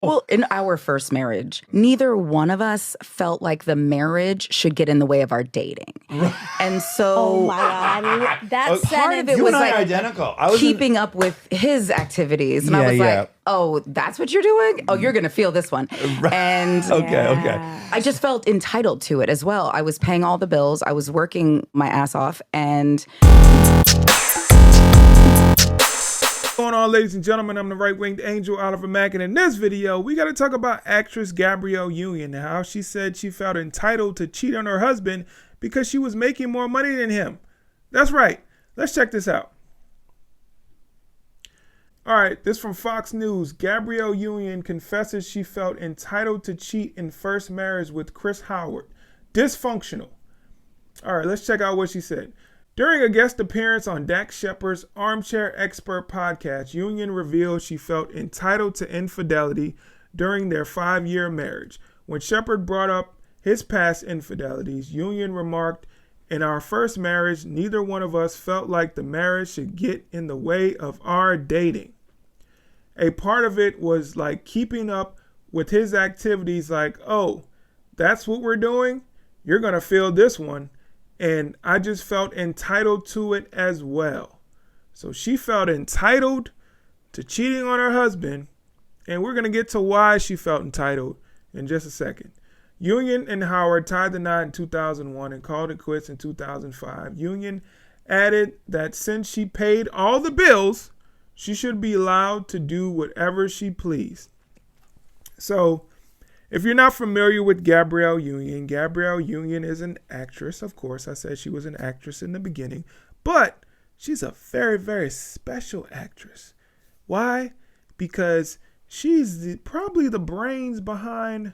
Well, in our first marriage, neither one of us felt like the marriage should get in the way of our dating. And so Oh my God. That part of it You was and I like are identical. keeping up with his activities. And I was like, oh, that's what you're doing? Oh, you're going to feel this one. And Okay. I just felt entitled to it as well. I was paying all the bills. I was working my ass off. And What's going on, ladies and gentlemen? I'm the right-winged angel, Oliver Mack, and in this video, we got to talk about actress Gabrielle Union and how she said she felt entitled to cheat on her husband because she was making more money than him. That's right. Let's check this out. All right, this from Fox News. Gabrielle Union confesses she felt entitled to cheat in first marriage with Chris Howard. Dysfunctional. All right, let's check out what she said. During a guest appearance on Dax Shepard's Armchair Expert podcast, Union revealed she felt entitled to infidelity during their 5-year marriage. When Shepard brought up his past infidelities, Union remarked, "In our first marriage, neither one of us felt like the marriage should get in the way of our dating. A part of it was like keeping up with his activities, like, oh, that's what we're doing? You're going to feel this one. And I just felt entitled to it as well." So she felt entitled to cheating on her husband. And we're going to get to why she felt entitled in just a second. Union and Howard tied the knot in 2001 and called it quits in 2005. Union added that since she paid all the bills, she should be allowed to do whatever she pleased. So, if you're not familiar with Gabrielle Union is an actress. Of course, I said she was an actress in the beginning, but she's a very, very special actress. Why? Because she's probably the brains behind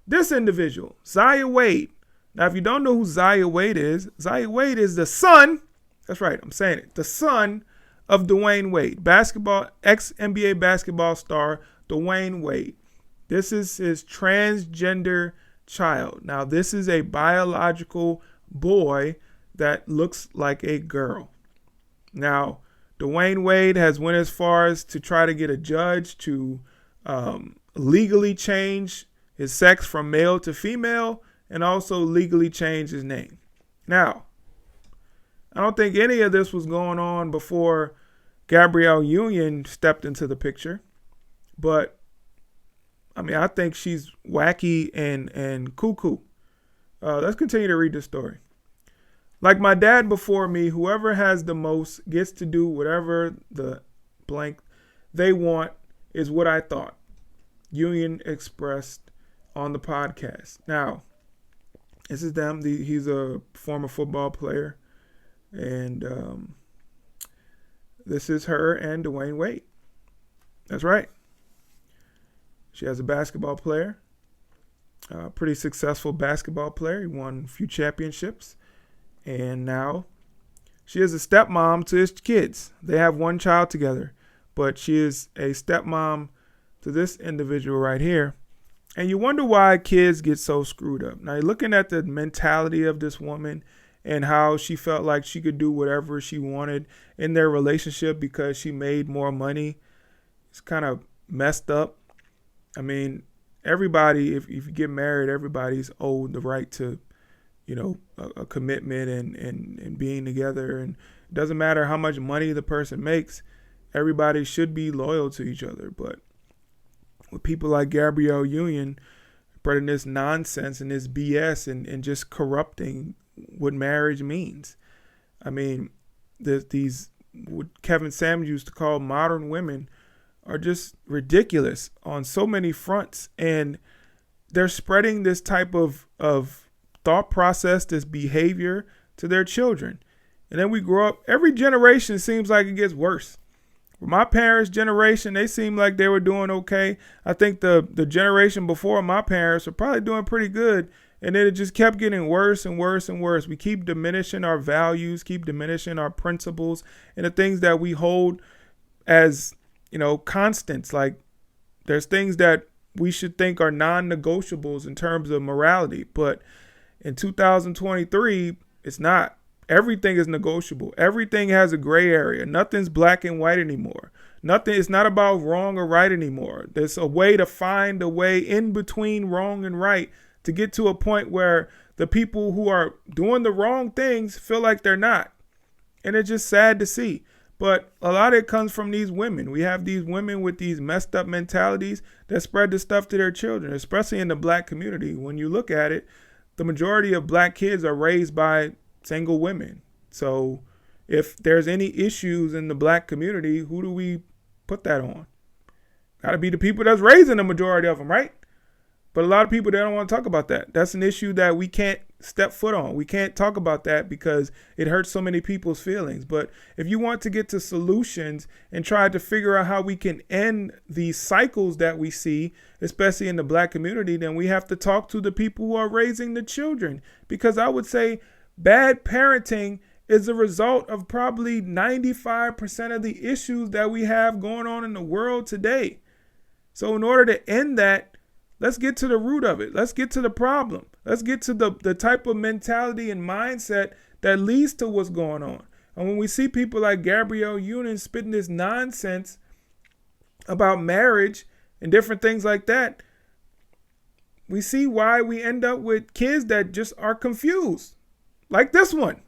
this individual, Zaya Wade. Now, if you don't know who Zaya Wade is the son, that's right, I'm saying it, the son of Dwayne Wade, ex-NBA basketball star Dwayne Wade. This is his transgender child. Now, this is a biological boy that looks like a girl. Now, Dwayne Wade has went as far as to try to get a judge to legally change his sex from male to female and also legally change his name. Now, I don't think any of this was going on before Gabrielle Union stepped into the picture, but I mean, I think she's wacky and cuckoo. Let's continue to read this story. Like my dad before me, whoever has the most gets to do whatever the blank they want is what I thought, Union expressed on the podcast. Now, this is them. He's a former football player. And this is her and Dwayne Wade. That's right. She has a basketball player, a pretty successful basketball player. He won a few championships. And now she is a stepmom to his kids. They have one child together, but she is a stepmom to this individual right here. And you wonder why kids get so screwed up. Now, you're looking at the mentality of this woman and how she felt like she could do whatever she wanted in their relationship because she made more money. It's kind of messed up. I mean, everybody, if you get married, everybody's owed the right to, a commitment and being together. And it doesn't matter how much money the person makes, everybody should be loyal to each other. But with people like Gabrielle Union spreading this nonsense and this BS and just corrupting what marriage means. I mean, these what Kevin Samuels used to call modern women are just ridiculous on so many fronts, and they're spreading this type of thought process, this behavior to their children. And then we grow up, every generation seems like it gets worse. For my parents' generation, they seemed like they were doing okay. I think the generation before my parents were probably doing pretty good, and then it just kept getting worse and worse and worse. We keep diminishing our values, keep diminishing our principles, and the things that we hold as constants. Like, there's things that we should think are non-negotiables in terms of morality, but in 2023, it's not. Everything is negotiable. Everything has a gray area. Nothing's black and white anymore. Nothing. It's not about wrong or right anymore. There's a way to find a way in between wrong and right to get to a point where the people who are doing the wrong things feel like they're not. And it's just sad to see. But a lot of it comes from these women. We have these women with these messed up mentalities that spread this stuff to their children, especially in the black community. When you look at it, the majority of black kids are raised by single women. So if there's any issues in the black community, who do we put that on? Got to be the people that's raising the majority of them, right? But a lot of people, they don't want to talk about that. That's an issue that we can't step foot on. We can't talk about that because it hurts so many people's feelings. But if you want to get to solutions and try to figure out how we can end these cycles that we see, especially in the black community, then we have to talk to the people who are raising the children. Because I would say bad parenting is a result of probably 95% of the issues that we have going on in the world today. So in order to end that, let's get to the root of it. Let's get to the problem. Let's get to the type of mentality and mindset that leads to what's going on. And when we see people like Gabrielle Union spitting this nonsense about marriage and different things like that, we see why we end up with kids that just are confused. Like this one.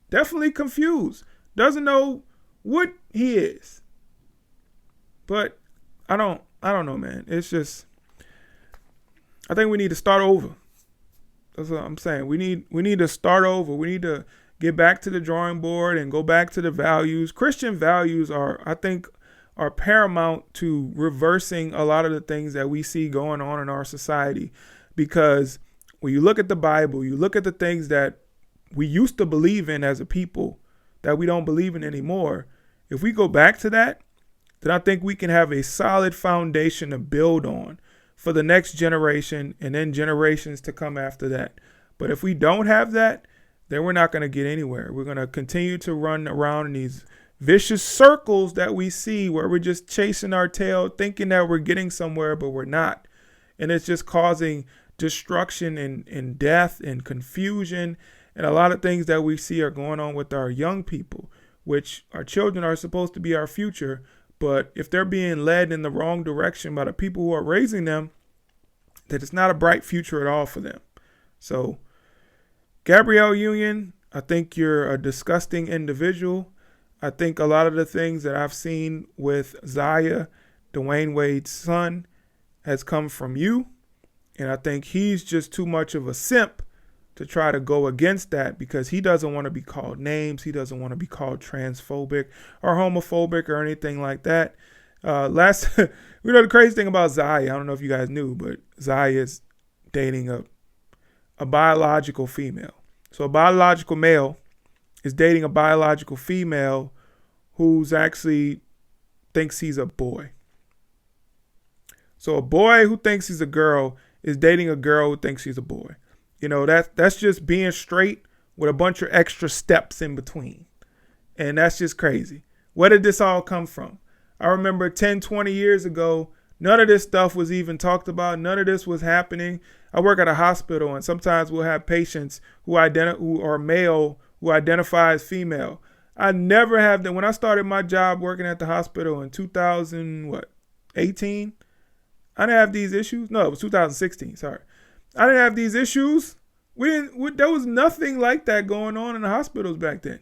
Definitely confused. Doesn't know what he is. But I don't know, man. It's just, I think we need to start over. That's what I'm saying. We need to start over. We need to get back to the drawing board and go back to the values. Christian values are paramount to reversing a lot of the things that we see going on in our society. Because when you look at the Bible, you look at the things that we used to believe in as a people that we don't believe in anymore. If we go back to that, then I think we can have a solid foundation to build on for the next generation and then generations to come after that. But if we don't have that, then we're not going to get anywhere. We're going to continue to run around in these vicious circles that we see where we're just chasing our tail, thinking that we're getting somewhere, but we're not. And it's just causing destruction and death and confusion. And a lot of things that we see are going on with our young people, which our children are supposed to be our future. But if they're being led in the wrong direction by the people who are raising them, that it's not a bright future at all for them. So, Gabrielle Union, I think you're a disgusting individual. I think a lot of the things that I've seen with Zaya, Dwayne Wade's son, has come from you. And I think he's just too much of a simp to try to go against that because he doesn't want to be called names. He doesn't want to be called transphobic or homophobic or anything like that. The crazy thing about Zaya, I don't know if you guys knew, but Zaya is dating a biological female. So a biological male is dating a biological female who's actually thinks he's a boy. So a boy who thinks he's a girl is dating a girl who thinks she's a boy. You know, that's just being straight with a bunch of extra steps in between. And that's just crazy. Where did this all come from? I remember 10, 20 years ago, none of this stuff was even talked about. None of this was happening. I work at a hospital, and sometimes we'll have patients who are male who identify as female. I never have them. When I started my job working at the hospital in 2018, I didn't have these issues. No, it was 2016. Sorry. I didn't have these issues. There was nothing like that going on in the hospitals back then.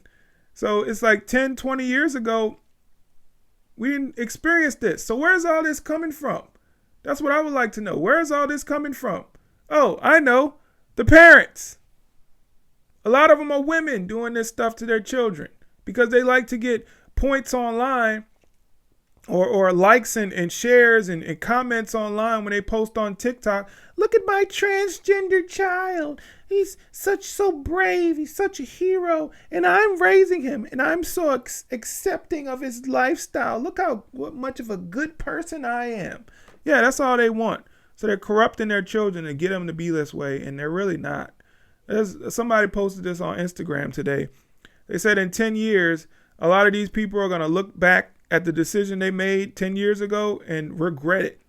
So it's like 10, 20 years ago, we didn't experience this. So where's all this coming from? That's what I would like to know. Where's all this coming from? Oh, I know. The parents. A lot of them are women doing this stuff to their children because they like to get points online or likes and shares and comments online when they post on TikTok. Look at my transgender child. He's so brave. He's such a hero. And I'm raising him. And I'm so accepting of his lifestyle. Look what much of a good person I am. Yeah, that's all they want. So they're corrupting their children to get them to be this way. And they're really not. Somebody posted this on Instagram today. They said in 10 years, a lot of these people are going to look back at the decision they made 10 years ago and regret it.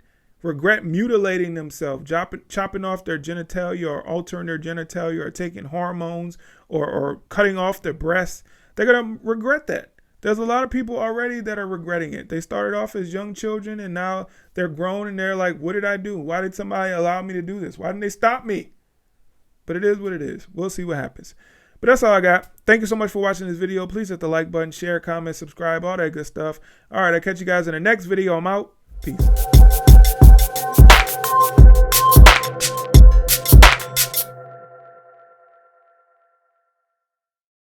regret mutilating themselves, chopping off their genitalia or altering their genitalia or taking hormones or cutting off their breasts. They're going to regret that. There's a lot of people already that are regretting it. They started off as young children and now they're grown and they're like, what did I do? Why did somebody allow me to do this? Why didn't they stop me? But it is what it is. We'll see what happens. But that's all I got. Thank you so much for watching this video. Please hit the like button, share, comment, subscribe, all that good stuff. All right, I'll catch you guys in the next video. I'm out. Peace.